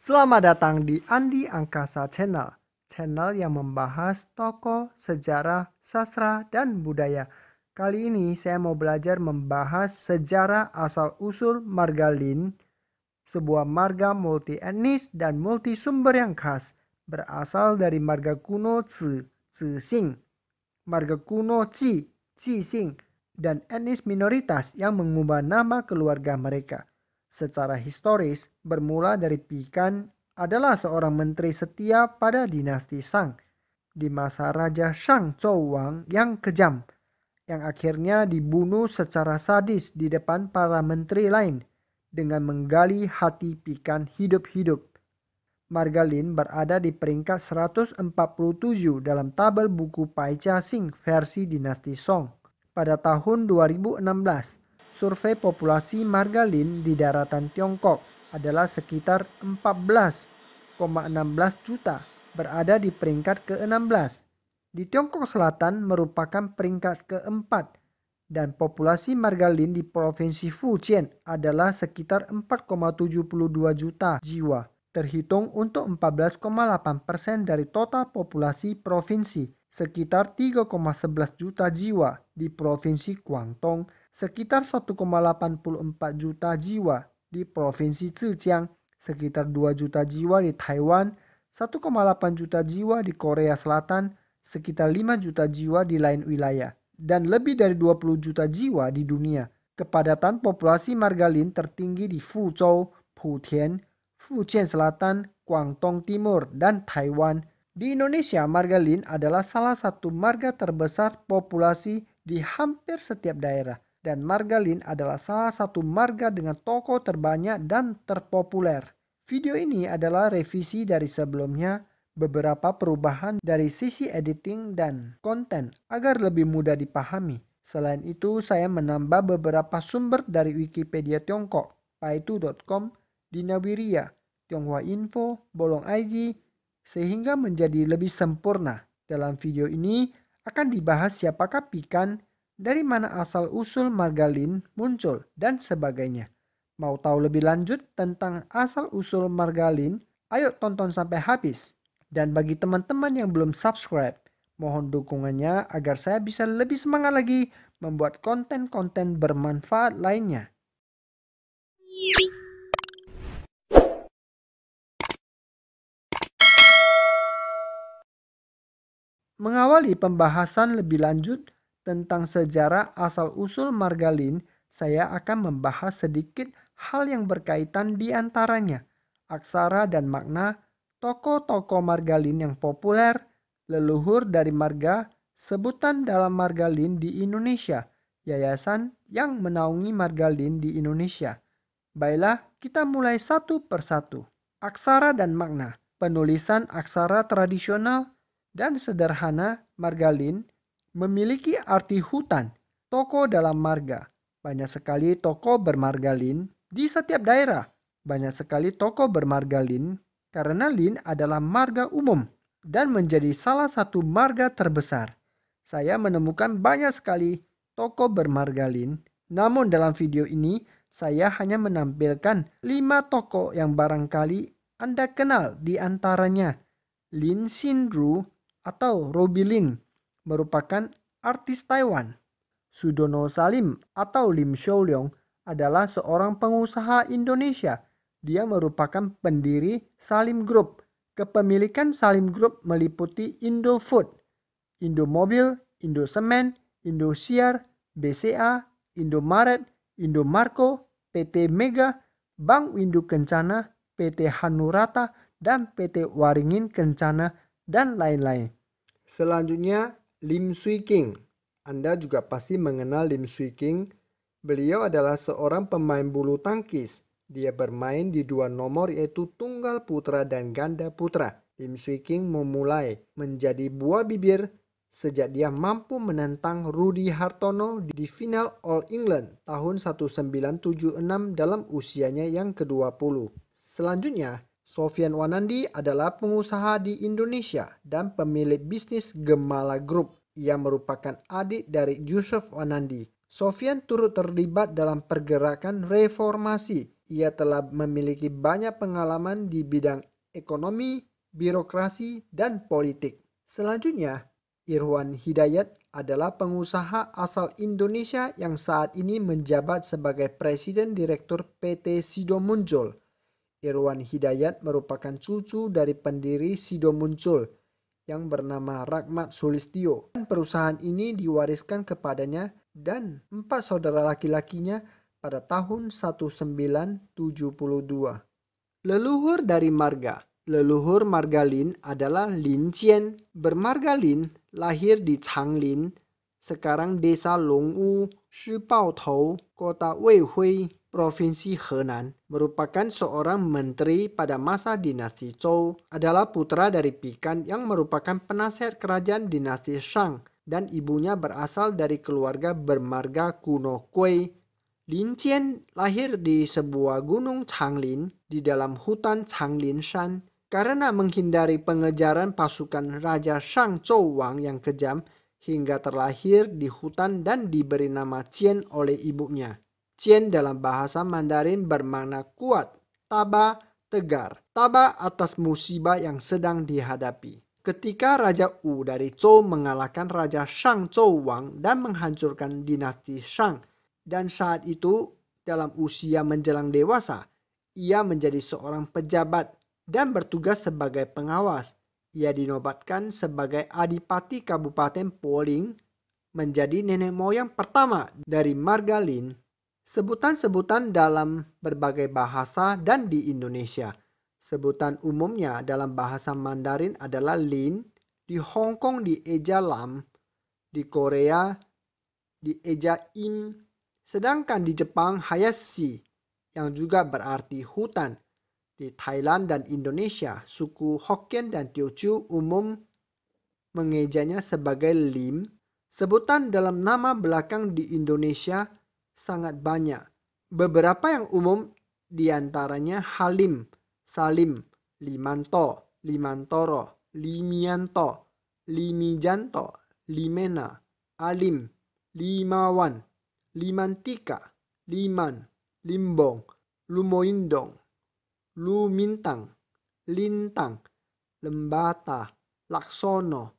Selamat datang di Andi Angkasa Channel, channel yang membahas tokoh, sejarah, sastra, dan budaya. Kali ini saya mau belajar membahas sejarah asal-usul marga Lin, sebuah marga multi-etnis dan multi-sumber yang khas, berasal dari marga kuno Zixing, marga kuno Qixing, dan etnis minoritas yang mengubah nama keluarga mereka. Secara historis, bermula dari Pikan adalah seorang menteri setia pada dinasti Shang di masa Raja Shang Zhouwang yang kejam, yang akhirnya dibunuh secara sadis di depan para menteri lain dengan menggali hati Pikan hidup-hidup. Marga Lin berada di peringkat 147 dalam tabel buku Paicia Xing versi dinasti Song. Pada tahun 2016, survei populasi marga Lin di daratan Tiongkok adalah sekitar 14,16 juta, berada di peringkat ke-16. Di Tiongkok Selatan merupakan peringkat keempat, dan populasi marga Lin di Provinsi Fujian adalah sekitar 4,72 juta jiwa, terhitung untuk 14,8% dari total populasi provinsi, sekitar 3,11 juta jiwa di Provinsi Guangdong, sekitar 1,84 juta jiwa di Provinsi Zhejiang, sekitar 2 juta jiwa di Taiwan, 1,8 juta jiwa di Korea Selatan, sekitar 5 juta jiwa di lain wilayah, dan lebih dari 20 juta jiwa di dunia. Kepadatan populasi marga Lin tertinggi di Fuzhou, Putian, Fujian Selatan, Guangdong Timur, dan Taiwan. Di Indonesia, marga Lin adalah salah satu marga terbesar populasi di hampir setiap daerah. Dan marga Lin adalah salah satu marga dengan toko terbanyak dan terpopuler. Video ini adalah revisi dari sebelumnya, beberapa perubahan dari sisi editing dan konten agar lebih mudah dipahami. Selain itu, saya menambah beberapa sumber dari Wikipedia Tiongkok, paitu.com, Dinawiria, Tionghoa Info, Bolong ID, sehingga menjadi lebih sempurna. Dalam video ini akan dibahas siapakah Pikan, dari mana asal-usul marga Lin muncul, dan sebagainya. Mau tahu lebih lanjut tentang asal-usul marga Lin? Ayo tonton sampai habis. Dan bagi teman-teman yang belum subscribe, mohon dukungannya agar saya bisa lebih semangat lagi membuat konten-konten bermanfaat lainnya. Mengawali pembahasan lebih lanjut tentang sejarah asal-usul marga Lin, saya akan membahas sedikit hal yang berkaitan di antaranya aksara dan makna, tokoh-tokoh marga Lin yang populer, leluhur dari marga, sebutan dalam marga Lin di Indonesia, yayasan yang menaungi marga Lin di Indonesia. Baiklah, kita mulai satu persatu. Aksara dan makna. Penulisan aksara tradisional dan sederhana marga Lin memiliki arti hutan, toko dalam marga. Banyak sekali toko bermarga Lin di setiap daerah. Banyak sekali toko bermarga Lin karena Lin adalah marga umum dan menjadi salah satu marga terbesar. Saya menemukan banyak sekali toko bermarga Lin, namun dalam video ini saya hanya menampilkan 5 toko yang barangkali Anda kenal, di antaranya Lin Xinru atau Robi Lin, merupakan artis Taiwan. Sudono Salim atau Lim Shouleong adalah seorang pengusaha Indonesia. Dia merupakan pendiri Salim Group. Kepemilikan Salim Group meliputi Indofood, Indomobil, Indosemen, Indosiar, BCA, Indomaret, Indomarko, PT Mega, Bank Windu Kencana, PT Hanurata, dan PT Waringin Kencana, dan lain-lain. Selanjutnya, Lim Swee King. Anda juga pasti mengenal Lim Swee King. Beliau adalah seorang pemain bulu tangkis. Dia bermain di 2 nomor, yaitu tunggal putra dan ganda putra. Lim Swee King memulai menjadi buah bibir sejak dia mampu menentang Rudy Hartono di final All England tahun 1976 dalam usianya yang ke-20. Selanjutnya, Sofyan Wanandi adalah pengusaha di Indonesia dan pemilik bisnis Gemala Group. Ia merupakan adik dari Yusuf Wanandi. Sofyan turut terlibat dalam pergerakan reformasi. Ia telah memiliki banyak pengalaman di bidang ekonomi, birokrasi, dan politik. Selanjutnya, Irwan Hidayat adalah pengusaha asal Indonesia yang saat ini menjabat sebagai Presiden Direktur PT Sido Muncul. Irwan Hidayat merupakan cucu dari pendiri Sido Muncul yang bernama Rahmat Sulistyo. Perusahaan ini diwariskan kepadanya dan 4 saudara laki-lakinya pada tahun 1972. Leluhur dari marga. Leluhur marga Lin adalah Lin Jian. Bermarga Lin lahir di Changlin, sekarang desa Longwu, Shibao kota Weihui, Provinsi Henan. Merupakan seorang menteri pada masa dinasti Zhou. Adalah putra dari Pikan yang merupakan penasihat kerajaan dinasti Shang dan ibunya berasal dari keluarga bermarga kuno Kui. Lin Jian lahir di sebuah gunung Changlin di dalam hutan Changlinshan. Karena menghindari pengejaran pasukan Raja Shang Zhouwang yang kejam, hingga terlahir di hutan dan diberi nama Jian oleh ibunya. Jian dalam bahasa Mandarin bermakna kuat, tabah, tegar. Tabah atas musibah yang sedang dihadapi. Ketika Raja Wu dari Zhou mengalahkan Raja Shang Zhouwang dan menghancurkan dinasti Shang, dan saat itu dalam usia menjelang dewasa, ia menjadi seorang pejabat dan bertugas sebagai pengawas. Ia dinobatkan sebagai Adipati Kabupaten Poling, menjadi nenek moyang pertama dari marga Lin. Sebutan-sebutan dalam berbagai bahasa dan di Indonesia. Sebutan umumnya dalam bahasa Mandarin adalah Lin, di Hong Kong dieja Lam, di Korea dieja Im, sedangkan di Jepang Hayashi, yang juga berarti hutan. Di Thailand dan Indonesia, suku Hokkien dan Teochew umum mengejanya sebagai Lim. Sebutan dalam nama belakang di Indonesia sangat banyak. Beberapa yang umum diantaranya Halim, Salim, Limanto, Limantoro, Limianto, Limijanto, Limena, Alim, Limawan, Limantika, Liman, Limbong, Lumoindong, Lumintang, Lintang, Lembata, Laksono,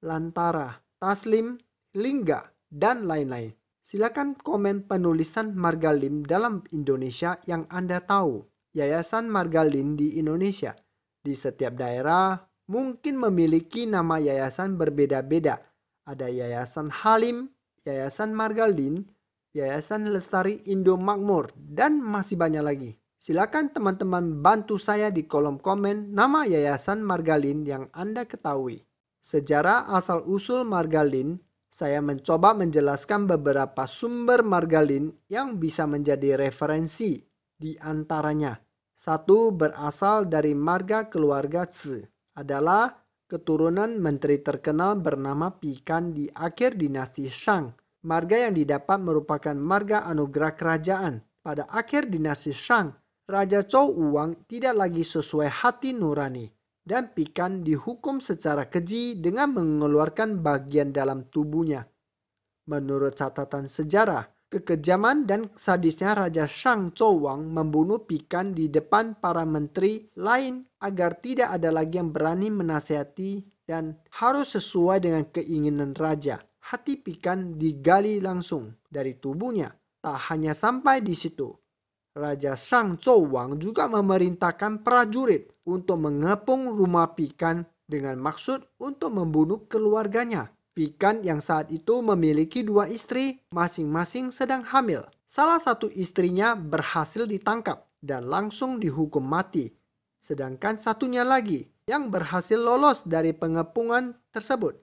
Lantara, Taslim, Lingga, dan lain-lain. Silakan komen penulisan marga Lim dalam Indonesia yang Anda tahu. Yayasan Marga Lin di Indonesia. Di setiap daerah mungkin memiliki nama yayasan berbeda-beda. Ada Yayasan Halim, Yayasan Marga Lin, Yayasan Lestari Indo Makmur, dan masih banyak lagi. Silakan teman-teman bantu saya di kolom komen nama Yayasan Marga Lin yang Anda ketahui. Sejarah asal-usul marga Lin, saya mencoba menjelaskan beberapa sumber marga Lin yang bisa menjadi referensi. Di antaranya, 1. Berasal dari marga keluarga Zi, adalah keturunan menteri terkenal bernama Pikan di akhir dinasti Shang. Marga yang didapat merupakan marga anugerah kerajaan. Pada akhir dinasti Shang, Raja Zhou Uwang tidak lagi sesuai hati nurani, dan Pikan dihukum secara keji dengan mengeluarkan bagian dalam tubuhnya. Menurut catatan sejarah, kekejaman dan sadisnya Raja Shang Zhouwang membunuh Pikan di depan para menteri lain agar tidak ada lagi yang berani menasihati dan harus sesuai dengan keinginan raja. Hati Pikan digali langsung dari tubuhnya. Tak hanya sampai di situ, Raja Shang Zhouwang juga memerintahkan prajurit untuk mengepung rumah Pikan dengan maksud untuk membunuh keluarganya. Pikan yang saat itu memiliki 2 istri, masing-masing sedang hamil. Salah satu istrinya berhasil ditangkap dan langsung dihukum mati. Sedangkan satunya lagi yang berhasil lolos dari pengepungan tersebut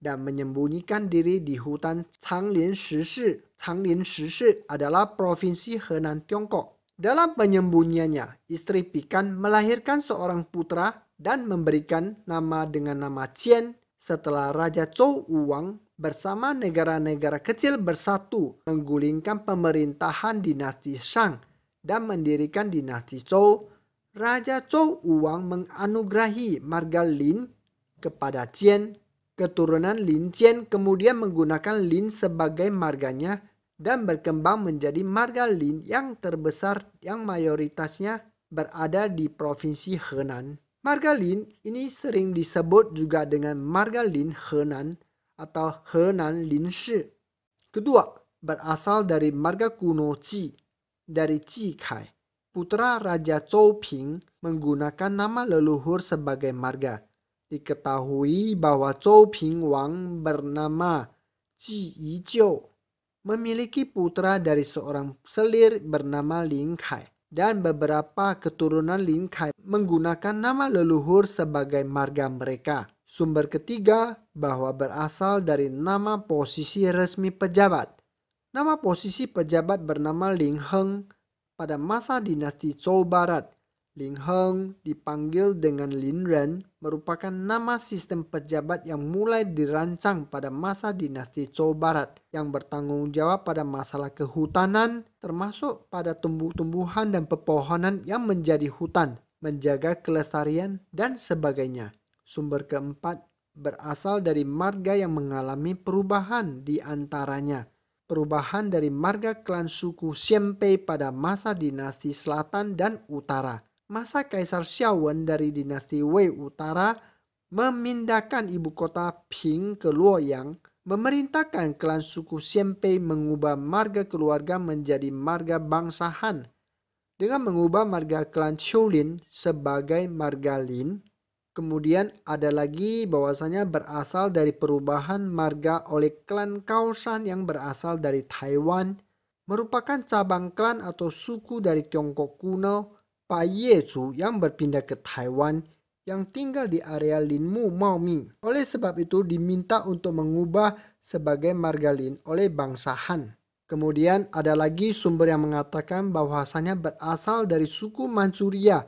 dan menyembunyikan diri di hutan Changlin Shishi. Changlin Shishi adalah provinsi Henan, Tiongkok. Dalam penyembunyiannya, istri Pikan melahirkan seorang putra dan memberikan nama dengan nama Qian setelah Raja Zhou Uwang bersama negara-negara kecil bersatu menggulingkan pemerintahan dinasti Shang dan mendirikan dinasti Zhou. Raja Zhou Uwang menganugerahi marga Lin kepada Qian. Keturunan Lin Jian kemudian menggunakan Lin sebagai marganya dan berkembang menjadi marga Lin yang terbesar yang mayoritasnya berada di Provinsi Henan. Marga Lin ini sering disebut juga dengan marga Lin Henan atau Henan Lin Shi. Kedua, berasal dari marga kuno Ji, dari Ji Kai. Putra Raja Zhou Ping menggunakan nama leluhur sebagai marga. Diketahui bahwa Zhou Ping Wang bernama Ji Yijiu memiliki putra dari seorang selir bernama Lin Kai, dan beberapa keturunan Lin Kai menggunakan nama leluhur sebagai marga mereka. Sumber ketiga bahwa berasal dari nama posisi resmi pejabat. Nama posisi pejabat bernama Ling Heng pada masa dinasti Zhou Barat. Ling Heng dipanggil dengan Lin Ren merupakan nama sistem pejabat yang mulai dirancang pada masa dinasti Zhou Barat yang bertanggung jawab pada masalah kehutanan termasuk pada tumbuh-tumbuhan dan pepohonan yang menjadi hutan, menjaga kelestarian dan sebagainya. Sumber keempat berasal dari marga yang mengalami perubahan di antaranya. Perubahan dari marga klan suku Xianpei pada masa dinasti Selatan dan Utara. Masa Kaisar Xiaowen dari dinasti Wei Utara memindahkan ibu kota Ping ke Luoyang, memerintahkan klan suku Xianpei mengubah marga keluarga menjadi marga bangsa Han dengan mengubah marga klan Qiulin sebagai marga Lin. Kemudian ada lagi bahwasanya berasal dari perubahan marga oleh klan Kaoshan yang berasal dari Taiwan, merupakan cabang klan atau suku dari Tiongkok kuno Paiyezhu yang berpindah ke Taiwan yang tinggal di area Linmu Maomi. Oleh sebab itu diminta untuk mengubah sebagai marga Lin oleh bangsa Han. Kemudian ada lagi sumber yang mengatakan bahwasanya berasal dari suku Manchuria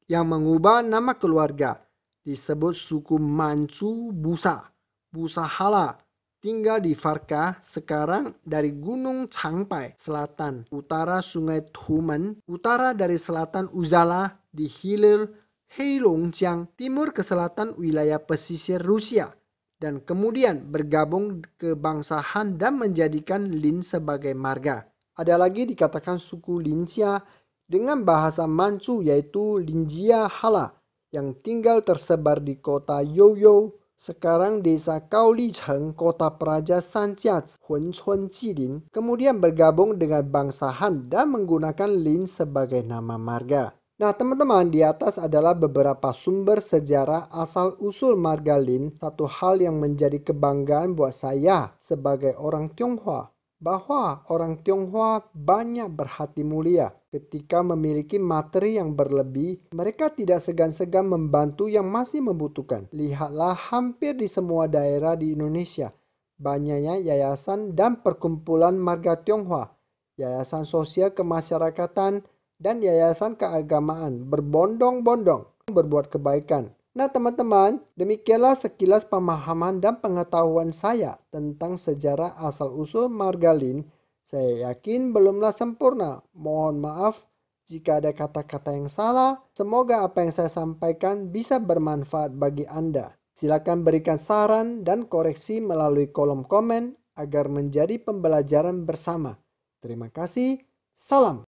yang mengubah nama keluarga. Disebut suku Manchu Busa, Busa Hala, tinggal di Farka, sekarang dari Gunung Changpai, selatan, utara Sungai Tumen, utara dari selatan Uzala, di hilir Heilongjiang, timur ke selatan wilayah pesisir Rusia, dan kemudian bergabung ke bangsa Han dan menjadikan Lin sebagai marga. Ada lagi dikatakan suku Linjia dengan bahasa Manchu yaitu Linjia Hala, yang tinggal tersebar di kota Youyou, sekarang desa Gaolicheng, kota Praja Sanjia Huncun Jilin, kemudian bergabung dengan bangsa Han dan menggunakan Lin sebagai nama marga. Nah teman-teman, di atas adalah beberapa sumber sejarah asal-usul marga Lin. Satu hal yang menjadi kebanggaan buat saya sebagai orang Tionghoa, bahwa orang Tionghoa banyak berhati mulia. Ketika memiliki materi yang berlebih, mereka tidak segan-segan membantu yang masih membutuhkan. Lihatlah hampir di semua daerah di Indonesia, banyaknya yayasan dan perkumpulan marga Tionghoa, yayasan sosial kemasyarakatan, dan yayasan keagamaan berbondong-bondong berbuat kebaikan. Nah teman-teman, demikianlah sekilas pemahaman dan pengetahuan saya tentang sejarah asal-usul marga Lin. Saya yakin belumlah sempurna. Mohon maaf jika ada kata-kata yang salah. Semoga apa yang saya sampaikan bisa bermanfaat bagi Anda. Silakan berikan saran dan koreksi melalui kolom komen agar menjadi pembelajaran bersama. Terima kasih. Salam.